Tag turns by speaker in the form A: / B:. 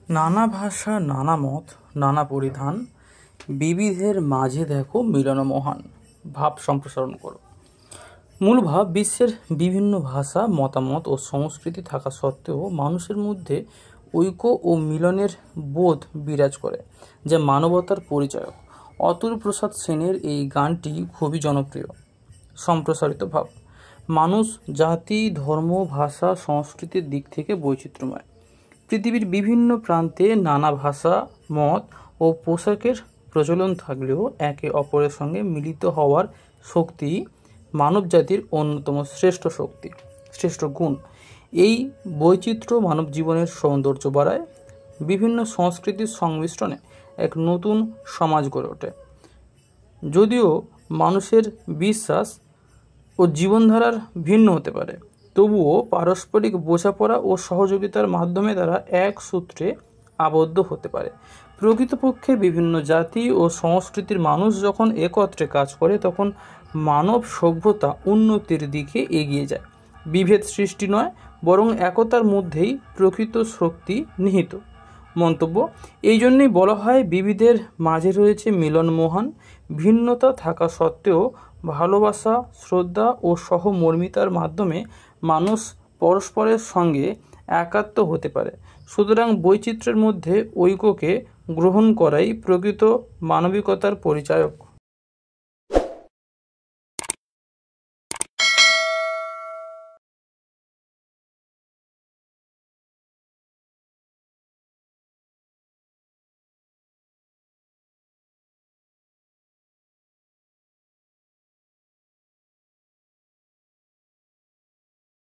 A: নানা ভাষা, নানা মত, নানা পরিধান, বিবিধের মাঝে দেখো মিলন মহান। ভাব সম্প্রসারণ করো। মূল ভাব, বিশ্বের বিভিন্ন ভাষা, মতামত ও সংস্কৃতি থাকা সত্ত্বেও মানুষের মধ্যে ঐক্য ও মিলনের বোধ বিরাজ করে, যা মানবতার পরিচায়ক। অতুল প্রসাদ সেনের এই গানটি খুবই জনপ্রিয়। সম্প্রসারিত ভাব, মানুষ জাতি, ধর্ম, ভাষা, সংস্কৃতির দিক থেকে বৈচিত্র্যময়। পৃথিবীর বিভিন্ন প্রান্তে নানা ভাষা, মত ও পোশাকের প্রচলন থাকলেও একে অপরের সঙ্গে মিলিত হওয়ার শক্তি মানবজাতির অন্যতম শ্রেষ্ঠ গুণ। এই বৈচিত্র্য মানব জীবনের সৌন্দর্য বাড়ায়। বিভিন্ন সংস্কৃতির সংমিশ্রণে এক নতুন সমাজ গড়ে ওঠে। যদিও মানুষের বিশ্বাস ও জীবনধারার ভিন্ন হতে পারে, তবুও পারস্পরিক বোঝাপড়া ও সহযোগিতার মাধ্যমে তারা এক সূত্রে আবদ্ধ হতে পারে। প্রকৃতপক্ষে বিভিন্ন জাতি ও সংস্কৃতির মানুষ যখন একত্রে কাজ করে, তখন মানব সভ্যতা উন্নতির দিকে এগিয়ে যায়। বিভেদ সৃষ্টি নয়, বরং একতার মধ্যেই প্রকৃত শক্তি নিহিত। মন্তব্য, এই জন্যই বলা হয় বিবিধের মাঝে রয়েছে মিলন মহান। ভিন্নতা থাকা সত্ত্বেও ভালোবাসা, শ্রদ্ধা ও সহমর্মিতার মাধ্যমে মানুষ পরস্পরের সঙ্গে একাত্ম হতে পারে। সুতরাং বৈচিত্র্যের মধ্যে ঐক্যকে গ্রহণ করাই প্রকৃত মানবিকতার পরিচায়ক।